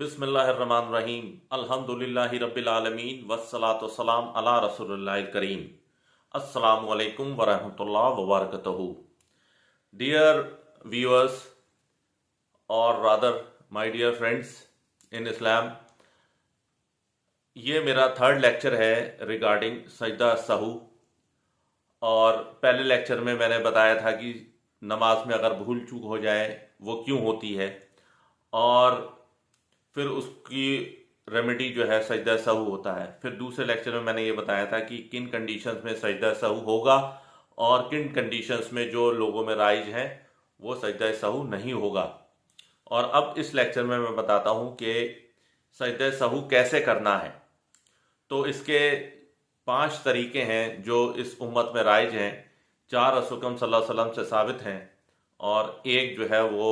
बिस्मिल्लाहिर्रहमानिर्रहीम अल्हम्दुलिल्लाहि रब्बिल आलमीन वस्सलातु वस्सलाम अला रसूलिल्लाहिल करीम अस्सलामु अलैकुम व रहमतुल्लाहि व बरकातहू। Dear viewers, or rather my dear friends in Islam, ये मेरा थर्ड लेक्चर है रिगार्डिंग सजदा सहू। और पहले लेक्चर में मैंने बताया था कि नमाज में अगर भूल चूक हो जाए वो क्यों होती है, और फिर उसकी रेमेडी जो है सजदा सहू होता है। फिर दूसरे लेक्चर में मैंने ये बताया था कि किन कंडीशंस में सजदा सहू होगा और किन कंडीशंस में जो लोगों में राइज है वो सजदा सहू नहीं होगा। और अब इस लेक्चर में मैं बताता हूँ कि सजदा सहू कैसे करना है। तो इसके 5 तरीके हैं जो इस उम्मत में राइज हैं। 4 रसूल अकरम सल्लल्लाहु अलैहि वसल्लम से साबित हैं और एक जो है वो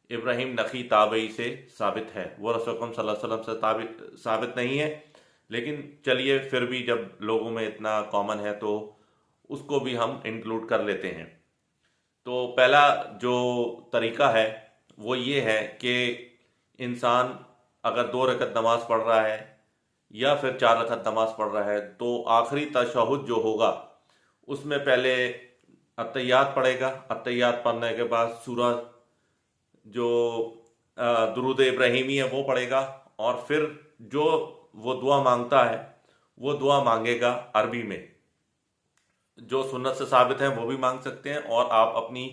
इब्राहिम नखी ताबई से साबित है। वो रसूल अकरम सल्लल्लाहु अलैहि वसल्लम से साबित नहीं है, लेकिन चलिए फिर भी जब लोगों में इतना कॉमन है तो उसको भी हम इंक्लूड कर लेते हैं। तो पहला जो तरीका है वो ये है कि इंसान अगर 2 रकत नमाज पढ़ रहा है या फिर 4 रकत नमाज पढ़ रहा है तो आखिरी तशहुद जो होगा उसमें पहले अत्तहियात पढ़ेगा। अत्तहियात पढ़ने के बाद सूरह जो दुरूद इब्राहिमी है वो पढ़ेगा, और फिर जो वो दुआ मांगता है वो दुआ मांगेगा अरबी में। जो सुन्नत से साबित हैं वो भी मांग सकते हैं और आप अपनी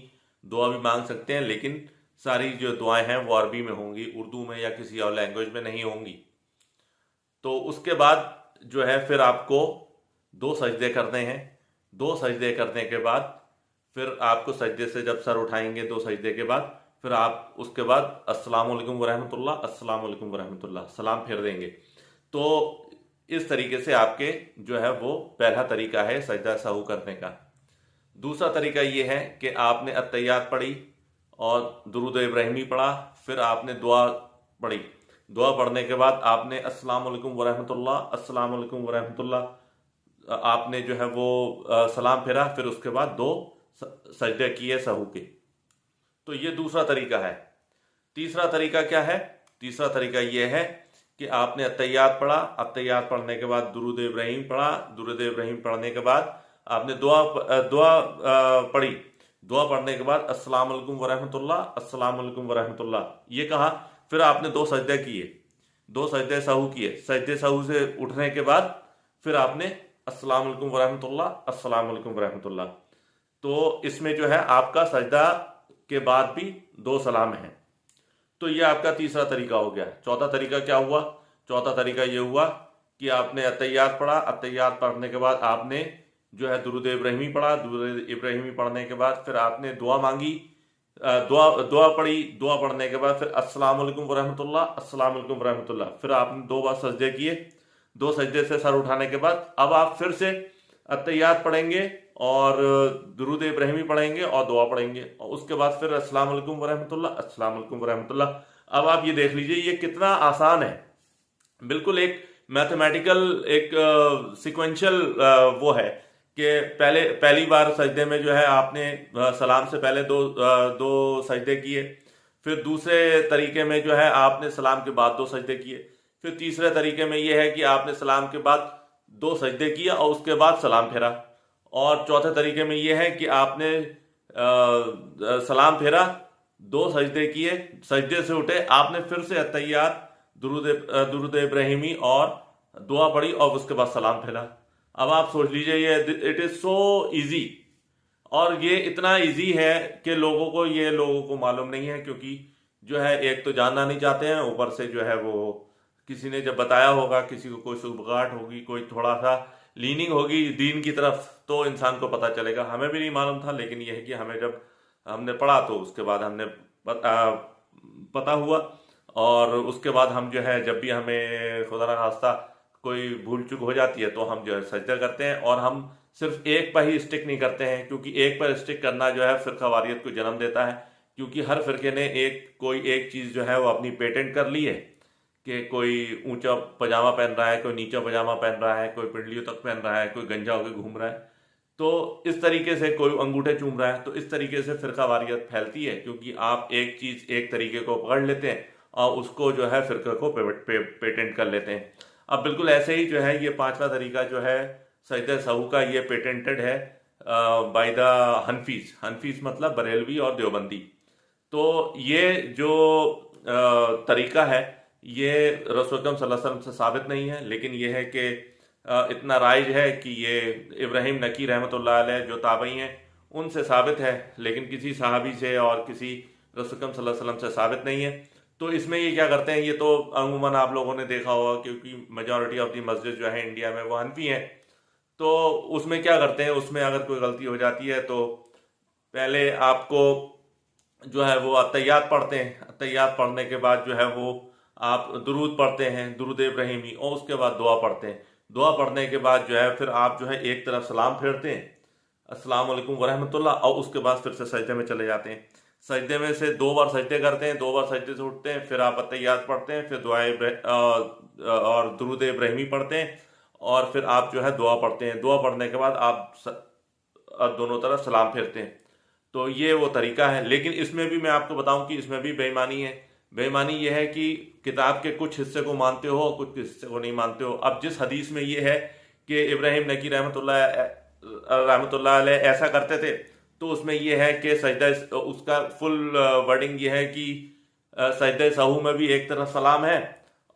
दुआ भी मांग सकते हैं, लेकिन सारी जो दुआएं हैं वो अरबी में होंगी, उर्दू में या किसी और लैंग्वेज में नहीं होंगी। तो उसके बाद जो है फिर आपको 2 सजदे करने हैं। 2 सजदे करने के बाद फिर आपको सजदे से जब सर उठाएंगे 2 सजदे के बाद फिर आप उसके बाद अस्सलामु अलैकुम वरहमतुल्लाह, अस्सलामु अलैकुम वरहमतुल्लाह सलाम फेर देंगे। तो इस तरीके से आपके जो है वो पहला तरीका है सजदा सहू करने का। दूसरा तरीका ये है कि आपने अत्तहियात पढ़ी और दुरूद इब्राहिमी पढ़ा, फिर आपने दुआ पढ़ी। दुआ पढ़ने के बाद आपने अस्सलामु अलैकुम वरहमतुल्लाह, अस्सलामु अलैकुम वरहमतुल्लाह आपने जो है वो सलाम फेरा, फिर उसके बाद 2 सजदे किए सहू के। तो ये दूसरा तरीका है। तीसरा तरीका क्या है? तीसरा तरीका ये है कि आपने अत्तहियात पढ़ा, अत्तहियात पढ़ने के बाद दुरूद इब्राहिम पढ़ा, दुरूद इब्राहिम पढ़ने के बाद आपने दुआ पढ़ी। दुआ पढ़ने के बाद अस्सलाम वालेकुम वरहमतुल्लाह, अस्सलाम वालेकुम वरहमतुल्लाह ये कहा, फिर आपने 2 सजदे किए, 2 सजदे सहू किए। सजदे सहू से उठने के बाद फिर आपने अस्सलाम वालेकुम वरहमतुल्लाह, अस्सलाम वालेकुम वरहमतुल्लाह। तो इसमें जो है आपका सजदा के बाद भी 2 सलाम हैं। तो ये आपका तीसरा तरीका हो गया। चौथा तरीका क्या हुआ? चौथा तरीका ये हुआ कि आपने अत्तहियात पढ़ा, अत्तहियात पढ़ने के बाद आपने जो है दुरूद इब्राहिमी पढ़ा, दुरूद इब्राहिमी पढ़ने के बाद फिर आपने दुआ मांगी, दुआ पढ़ी। दुआ पढ़ने के बाद फिर अस्सलाम वालेकुम वरहमतुल्लाह, अस्सलाम वालेकुम वरहमतुल्लाह, फिर आपने 2 बार सजदे किए। 2 सजदे से सर उठाने के बाद अब आप फिर से अत्तहियात पढ़ेंगे और दुरूद इब्राहिमी पढ़ेंगे और दुआ पढ़ेंगे, और उसके बाद फिर अस्सलाम वालेकुम वरहमतुल्लाह, अस्सलाम वालेकुम वरहमतुल्लाह। अब आप ये देख लीजिए ये कितना आसान है। बिल्कुल एक मैथमेटिकल एक सिक्वेंशियल वो है कि पहली बार सजदे में जो है आपने सलाम से पहले दो सजदे किए, फिर दूसरे तरीके में जो है आपने सलाम के बाद 2 सजदे किए, फिर तीसरे तरीके में ये है कि आपने सलाम के बाद 2 सजदे किया और उसके बाद सलाम फेरा, और चौथे तरीके में ये है कि आपने सलाम फेरा, 2 सजदे किए, सजदे से उठे, आपने फिर से अत्तहियात, दुरूद इब्राहिमी और दुआ पढ़ी और उसके बाद सलाम फेरा। अब आप सोच लीजिए ये इट इज सो इजी, और ये इतना इजी है कि लोगों को मालूम नहीं है, क्योंकि जो है एक तो जानना नहीं चाहते हैं, ऊपर से जो है वो किसी ने जब बताया होगा, किसी को कोई सुबगाहट होगी, कोई थोड़ा सा लीनिंग होगी दीन की तरफ, तो इंसान को पता चलेगा। हमें भी नहीं मालूम था, लेकिन यह है कि हमें जब हमने पढ़ा तो उसके बाद हमने पता हुआ, और उसके बाद हम जो है जब भी हमें खुदा ना खास्ता कोई भूल चूक हो जाती है तो हम जो है सजदा करते हैं, और हम सिर्फ एक पर ही स्टिक नहीं करते हैं, क्योंकि एक पर स्टिक करना जो है फिरकावारियत को जन्म देता है। क्योंकि हर फिरके ने कोई एक चीज़ जो है वो अपनी पेटेंट कर ली है कि कोई ऊंचा पजामा पहन रहा है, कोई नीचा पजामा पहन रहा है, कोई पिंडलियों तक पहन रहा है, कोई गंजा होकर घूम रहा है, तो इस तरीके से कोई अंगूठे चूम रहा है। तो इस तरीके से फिरकावारियत फैलती है, क्योंकि आप एक चीज़ एक तरीके को पकड़ लेते हैं اور اس کو جو ہے فرقے کو پیٹنٹ کر لیتے ہیں. اب بالکل ایسے ہی جو ہے یہ پانچواں طریقہ جو ہے سجدہ سہو کا، یہ پیٹنٹڈ ہے بائی دا حنفیز مطلب بریلوی اور دیوبندی. تو یہ جو طریقہ ہے یہ رسول اکرم صلی اللہ علیہ وسلم سے ثابت نہیں ہے، لیکن یہ ہے کہ اتنا رائج ہے کہ یہ ابراہیم نکی رحمۃ اللہ علیہ جو تابعی ہیں ان سے ثابت ہے، لیکن کسی صحابی سے اور کسی رسول اکرم صلی اللہ علیہ وسلم سے ثابت نہیں ہے. تو اس میں یہ کیا کرتے ہیں، یہ تو عموماً آپ لوگوں نے دیکھا ہوگا کیونکہ میجورٹی آف دی مسجد جو ہے انڈیا میں وہ حنفی ہیں. تو اس میں کیا کرتے ہیں، اس میں اگر کوئی غلطی ہو جاتی ہے تو پہلے آپ کو جو ہے وہ اتحیات پڑھتے ہیں، اتحیات پڑھنے کے بعد جو ہے وہ آپ درود پڑھتے ہیں، درود ابراہیمی، اور اس کے بعد دعا پڑھتے ہیں. دعا پڑھنے کے بعد جو ہے پھر آپ جو ہے ایک طرف سلام پھیرتے ہیں، السلام علیکم ورحمۃ اللہ، اور اس کے بعد پھر سے سجدے میں چلے جاتے ہیں. سجدے میں سے 2 بار سجدے کرتے ہیں، 2 بار سجدے سے اٹھتے ہیں، پھر آپ اتحیات پڑھتے ہیں، پھر اور درود ابراہیمی پڑھتے ہیں، اور پھر آپ جو ہے دعا پڑھتے ہیں. دعا پڑھنے کے بعد آپ دونوں طرف سلام پھیرتے ہیں. تو یہ وہ طریقہ ہے. لیکن اس میں بھی میں آپ کو بتاؤں کہ اس میں بھی بے ایمانی ہے. بے ایمانی یہ ہے کہ کتاب کے کچھ حصے کو مانتے ہو، کچھ حصے کو نہیں مانتے ہو. اب جس حدیث میں یہ ہے کہ ابراہیم نکی رحمۃ اللہ علیہ ایسا کرتے تھے، تو اس میں یہ ہے کہ سجدہ، اس کا فل ورڈنگ یہ ہے کہ سجدہ سہو میں بھی ایک طرف سلام ہے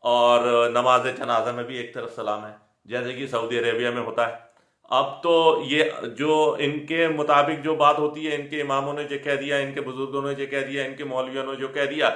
اور نماز جنازہ میں بھی ایک طرف سلام ہے، جیسے کہ سعودی عربیہ میں ہوتا ہے. اب تو یہ جو ان کے مطابق جو بات ہوتی ہے، ان کے اماموں نے جو کہہ دیا، ان کے بزرگوں نے جو کہہ دیا، ان کے مولویوں نے جو کہہ دیا،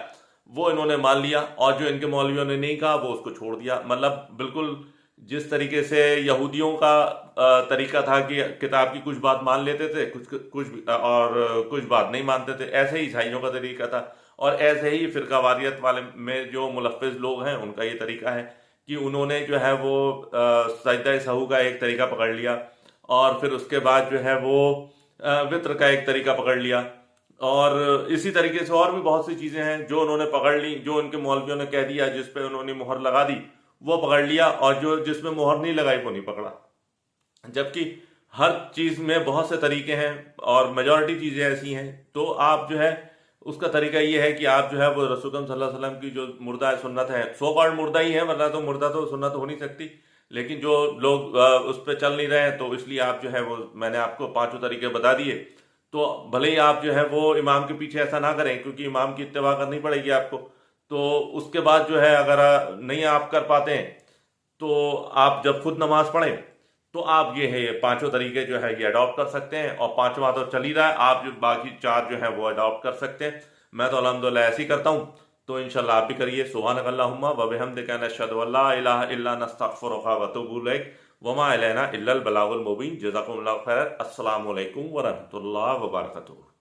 وہ انہوں نے مان لیا، اور جو ان کے مولویوں نے نہیں کہا وہ اس کو چھوڑ دیا. مطلب بالکل جس طریقے سے یہودیوں کا طریقہ تھا کہ کتاب کی کچھ بات مان لیتے تھے، کچھ بات نہیں مانتے تھے، ایسے ہی عیسائیوں کا طریقہ تھا. اور ایسے ہی فرقہ واریت والے میں جو ملفظ لوگ ہیں ان کا یہ طریقہ ہے کہ انہوں نے جو ہے وہ سجدہ سہو کا ایک طریقہ پکڑ لیا، اور پھر اس کے بعد جو ہے وہ وطر کا ایک طریقہ پکڑ لیا، اور اسی طریقے سے اور بھی بہت سی چیزیں ہیں جو انہوں نے پکڑ لی. جو ان کے مولویوں نے کہہ دیا، جس پہ انہوں نے مہر لگا دی وہ پکڑ لیا، اور جو جس میں مہر نہیں لگائی وہ نہیں پکڑا. جبکہ ہر چیز میں بہت سے طریقے ہیں اور میجورٹی چیزیں ایسی ہیں. تو آپ جو ہے اس کا طریقہ یہ ہے کہ آپ جو ہے وہ رسول اللہ صلی اللہ علیہ وسلم کی جو مردہ سنت ہے، سو کارڈ مردہ ہی ہے، ورنہ تو مردہ تو سنت ہو نہیں سکتی، لیکن جو لوگ اس پہ چل نہیں رہے ہیں، تو اس لیے آپ جو ہے وہ میں نے آپ کو 5 طریقے بتا دیے. تو بھلے ہی آپ جو ہے وہ امام کے پیچھے ایسا نہ کریں، کیونکہ امام کی اتباع کرنی پڑے گی آپ کو. تو اس کے بعد جو ہے اگر نہیں آپ کر پاتے ہیں تو آپ جب خود نماز پڑھیں تو آپ یہ 5 طریقے جو ہے یہ اڈاپٹ کر سکتے ہیں، اور 5واں تو چل ہی رہا ہے، آپ جو باقی 4 جو ہے وہ اڈاپٹ کر سکتے ہیں. میں تو الحمدللہ ایسے ہی کرتا ہوں، تو انشاءاللہ آپ بھی کریے. سبحانک اللہم و بحمدک، نشہد ان لا الہ الا انت، نستغفرک و نتوب الیک، وما علینا الا البلاغ المبین. جزاکم اللہ خیر. السلام علیکم ورحمۃ اللہ وبرکاتہ.